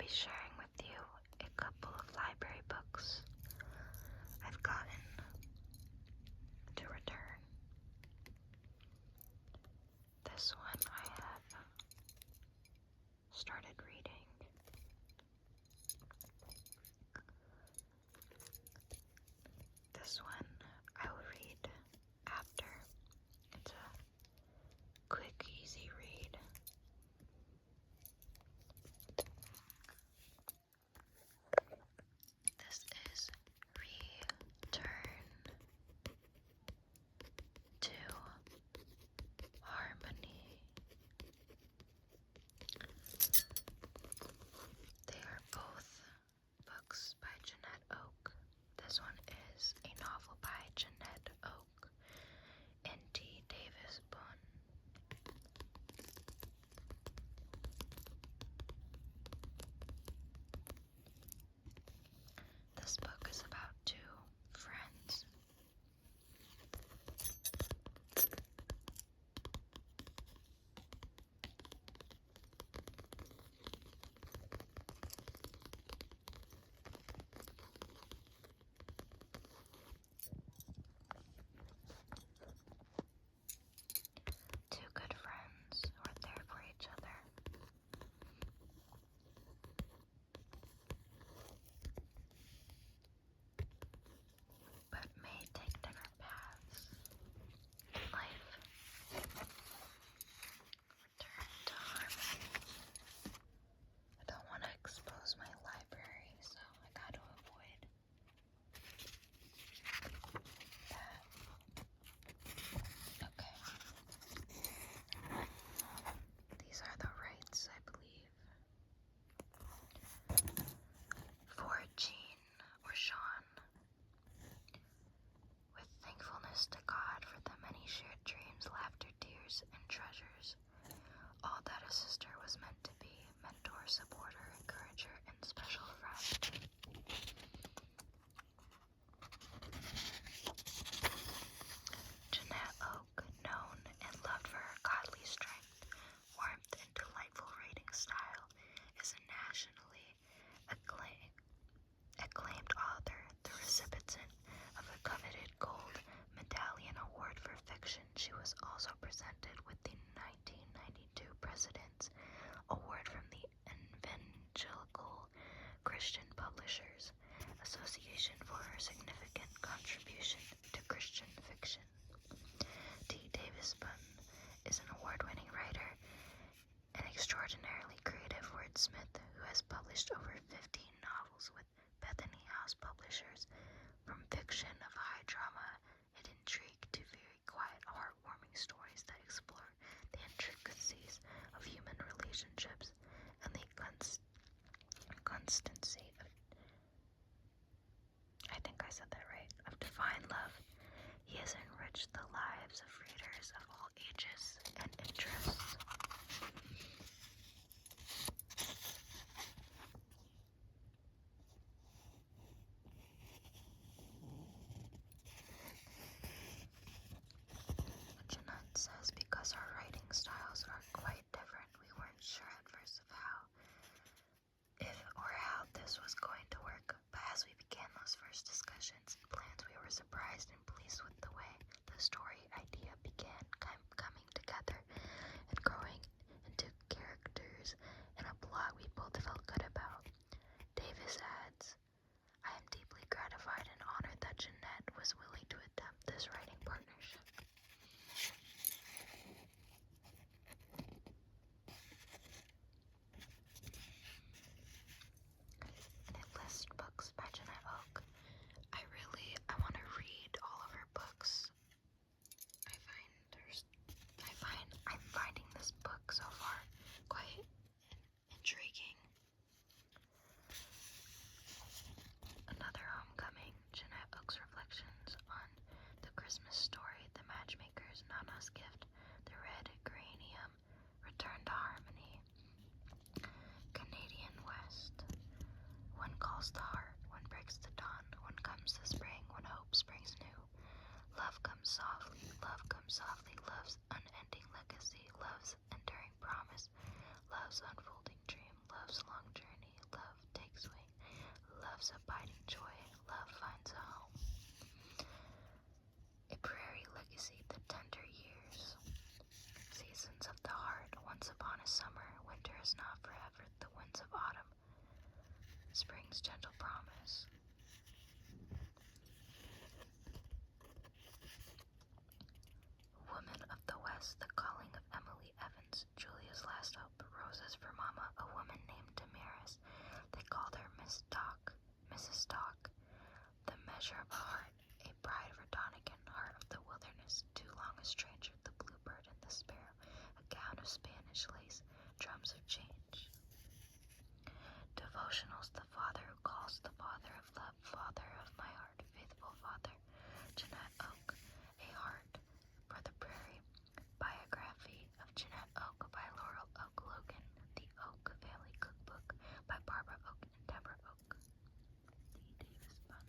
be sharing with you a couple of library books I've gotten to return. This one I have started reading. This one I will read after. It's a quick, easy read. This is Return to Harmony. They are both books by Janette Oke. This one is a novel by Janette Oke and T. Davis Bunn. This book is about two friends. Two good friends who are there for each other. But may take different paths in life. Return to harmony. I don't want to expose my library, so I got to avoid that. Okay. These are the rights, I believe. For Jean or Sean. With thankfulness to God for the many shared dreams, laughter, tears, and treasures. All that a sister was meant to be, mentor, supporter, encourager, and special friend. Janette Oke, known and loved for her godly strength, warmth, and delightful writing style, is a nationally acclaimed author, the recipient of a coveted Gold Medallion Award for Fiction. She was also presented with the 1992 President's Award from the Evangelical Christian Publishers Association for her significant contribution to Christian fiction. T. Davis Bunn is an award-winning writer and extraordinarily creative wordsmith who has published over 15 novels with Bethany House Publishers, from fiction of high drama and intrigue to very quiet, heartwarming stories that explore the intricacies of human relationships and the constancy of, I think I said that right, of divine love. He has enriched the lives of readers of all ages and interests. Janette says because our writing styles are quite different, we weren't sure at first of how this was going to work, but as we began those first discussions and plans, we were surprised and pleased with the way the story idea began coming together and growing into characters and a plot we both felt good about. Davis adds, I am deeply gratified and honored that Janette was willing to attempt this writing partnership. And it lists books by Janette Oke. I want to read all of her books. I'm finding this book so far quite intriguing. Another Homecoming, Janette Oke's reflections on the Christmas Story, The Matchmakers, Nana's Gift, The Red Geranium, Return to Harmony, Canadian West, One Calls the Heart, One Breaks the Dawn, One Comes the Spring, When Hope Springs New, Love Comes Softly, Love's Unending Legacy, Love's Enduring Promise, Love's Unfolding Dream, Love's Long Journey, Love love's abiding joy, love finds a home. A prairie legacy, the tender years. Seasons of the heart, once upon a summer, winter is not forever, the winds of autumn, spring's gentle promise. Woman of the West, the calling of Emily Evans, Julia's last hope, roses for Mama, a woman named Damaris. They called her Miss Doc, Mrs. Doc. The measure of a heart, a bride of Donigan, heart of the wilderness, too long a stranger, the bluebird and the sparrow, a gown of Spanish lace, drums of change. Devotionals, the Father who calls, the Father of love, Father of my heart, faithful Father. Janette Oke, a heart for the prairie. Biography of Janette Oke by Laurel Oke Logan. The Oke Family Cookbook by Barbara Oke and Deborah Oke. D. Davis Bunn.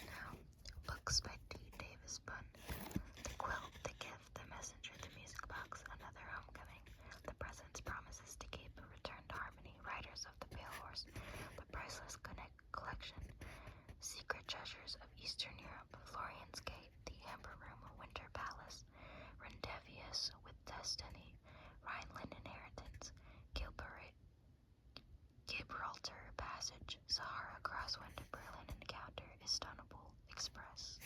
Now, books by D. Davis Bunn. The Quilt, The Gift, The Messenger, The Music Box, Another Homecoming, The Presence Promises to Keep, Return to Harmony, Riders of the Pale Horse, The Priceless Collection, Secret Treasures of Eastern Europe, Florian's Gate, The Amber Room, Winter Palace, Rendevious with Destiny, Rhineland Inheritance, Gibraltar Passage, Sahara Crosswind, Berlin Encounter, Istanbul Express.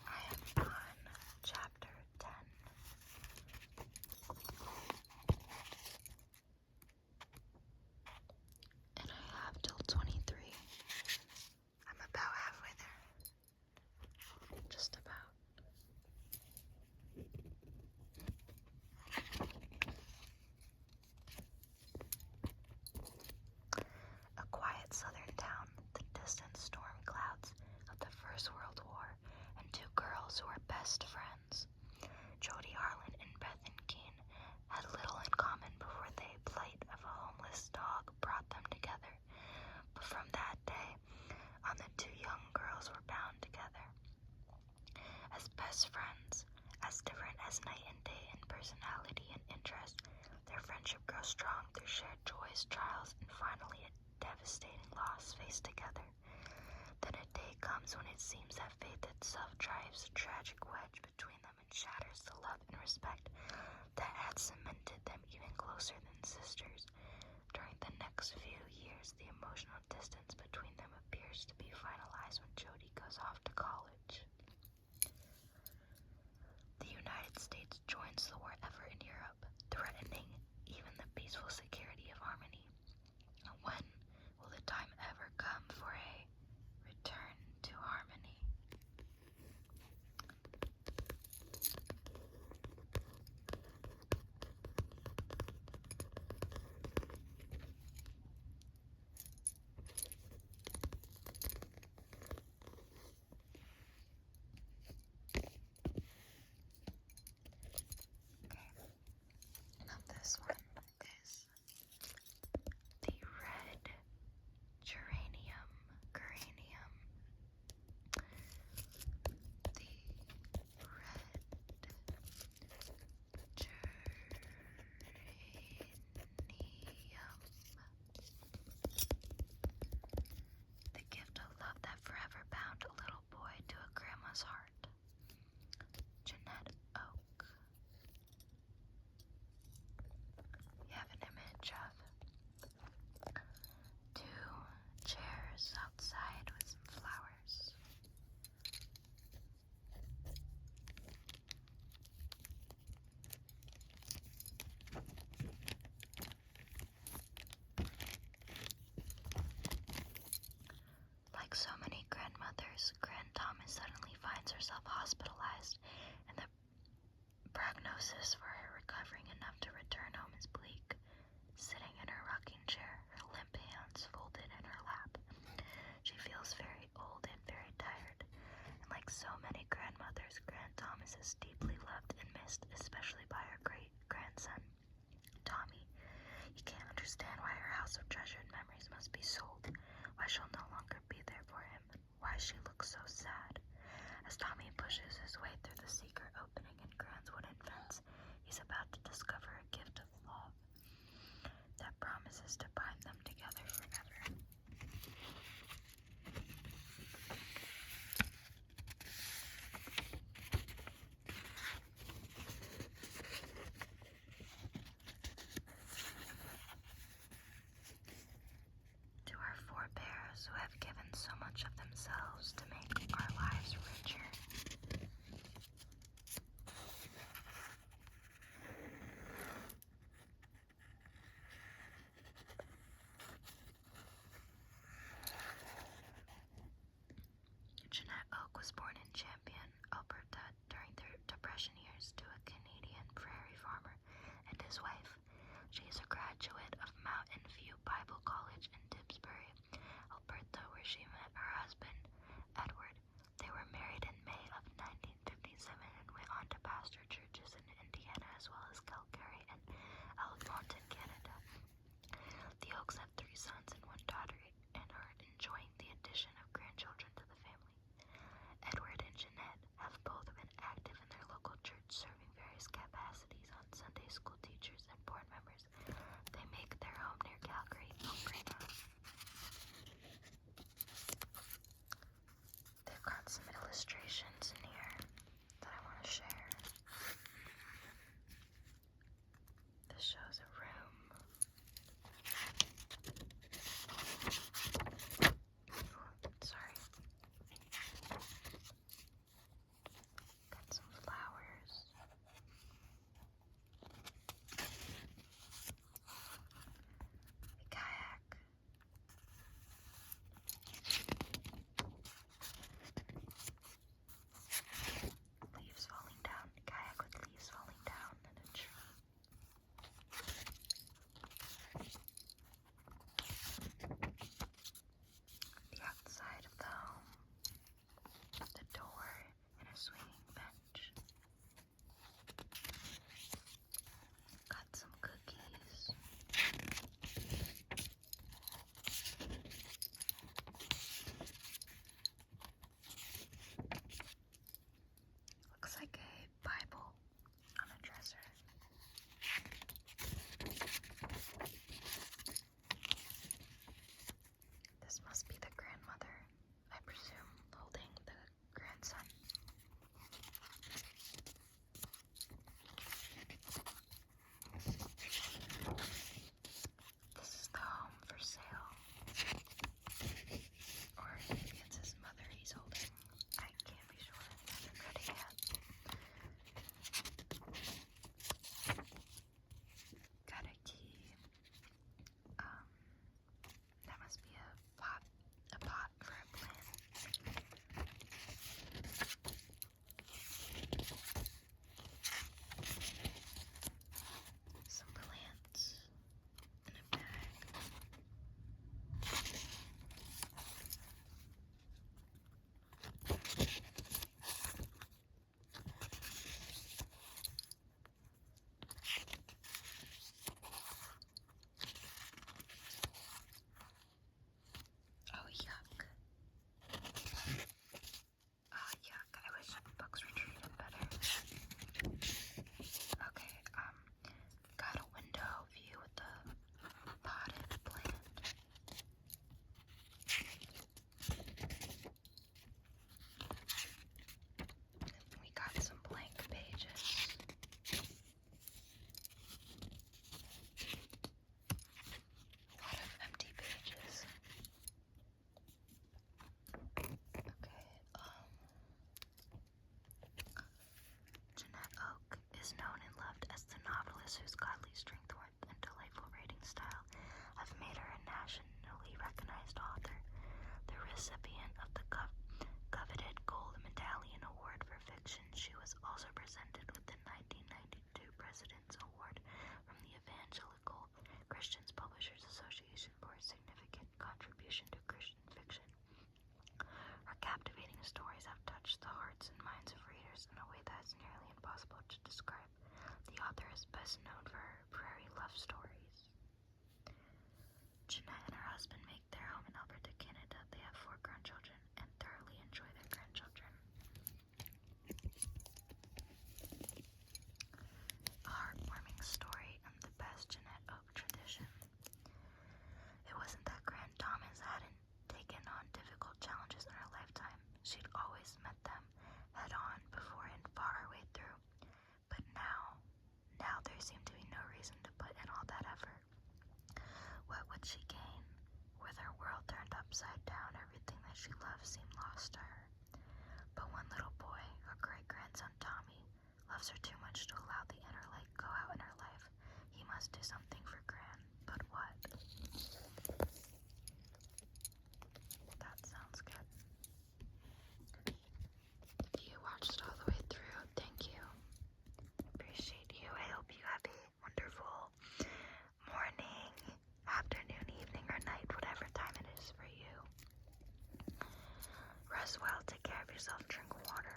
I am on chapter 10. And I have till 23. I'm about halfway there. Just about. A quiet southern town, the distant storm clouds of the First World War, and two girls who were best friends. Jody Harlan and Bethan Keane had little in common before the plight of a homeless dog brought them together. But from that day on, the two young girls were bound together. As best friends, as different as night and day in personality and interest, their friendship grows strong through shared joys, trials, and finally a devastating loss faced together. Then a day comes when it seems that fate itself drives a tragic wedge between them and shatters the love and respect that had cemented them even closer than sisters. During the next few years, the emotional distance between them appears to be finalized when Jody goes off to college. The United States joins the war effort in Europe, threatening even the peaceful security of harmony. When will the time ever come for a return to harmony? Now this one is the red geranium. The gift of love that forever bound a little boy to a grandma's heart. Janette Oke. You have an image of two chairs outside with some flowers. Like so many grandmothers, Grand Thomas suddenly finds herself hospitalized, and the prognosis for her recovering enough to return home is bleak. Sitting in her rocking chair, her limp hands folded in her lap, she feels very old and very tired, and like so many grandmothers, Grand Thomas is deeply loved and missed, especially by her great-grandson, Tommy. pushes his way through the secret opening in Grant's wooden fence, he's about to discover a gift of love that promises to bind them together forever. To our forebears who have given so much of themselves to make our lives richer, Janette Oke was born in Champion, Alberta, during the Depression years to a Canadian prairie farmer and his wife. She is a graduate of Mountain View Bible College in Didsbury, Alberta, where she met her husband, Edward. They were married in May of 1957 and went on to pastor churches in Indiana as well as Calgary and Almonton, Canada. The Oaks have 3 sons and 1 daughter and are enjoying the addition of grandchildren to the family. Edward and Janette have both been active in their local church, serving various capacities on Sunday school teachers and board members. They make their home near Calgary, Alberta. They've got some illustrations in here that I want to share. This shows a room. Sorry. Got some flowers. A kayak. Leaves falling down. A kayak with leaves falling down and a tree. The outside of the home. The door and a swinging bench. Got some cookies. Looks like a Bible on a dresser. This must be the grandmother, I presume, holding the grandson. This is the home for sale. Or maybe it's his mother he's holding. I can't be sure. I haven't read it yet. Got a key. That must be a pot for a plant. Some plants in a bag. Oh, yuck. Oh, yuck. I wish books were treated better. Okay, got a window view with the potted plant. We got some blank pages. A lot of empty pages. Okay, Janette Oke is known and loved as the novelist whose godly strength, warmth, and delightful writing style have made her a nationally recognized author. The recipient of the coveted Gold Medallion Award for Fiction, she was also presented with the 1992 President's Award from the Evangelical Christians Publishers Association for a significant contribution to Christian fiction. Her captivating stories have touched the hearts and minds of readers in a way that is nearly impossible to describe. The author is best known for her prairie love stories. Janette and her husband make their home in Alberta, Canada. They have 4 grandchildren and thoroughly enjoy their grandchildren. she gain? With her world turned upside down, everything that she loved seemed lost to her. But one little boy, her great-grandson Tommy, loves her too much to allow the inner light go out in her life. He must do something for Gran, but what? That sounds good. You watched all the way through. Thank you. Appreciate you. I hope you have a wonderful morning, afternoon, evening, or night, whatever time it is for you. Rest well, take care of yourself, drink water.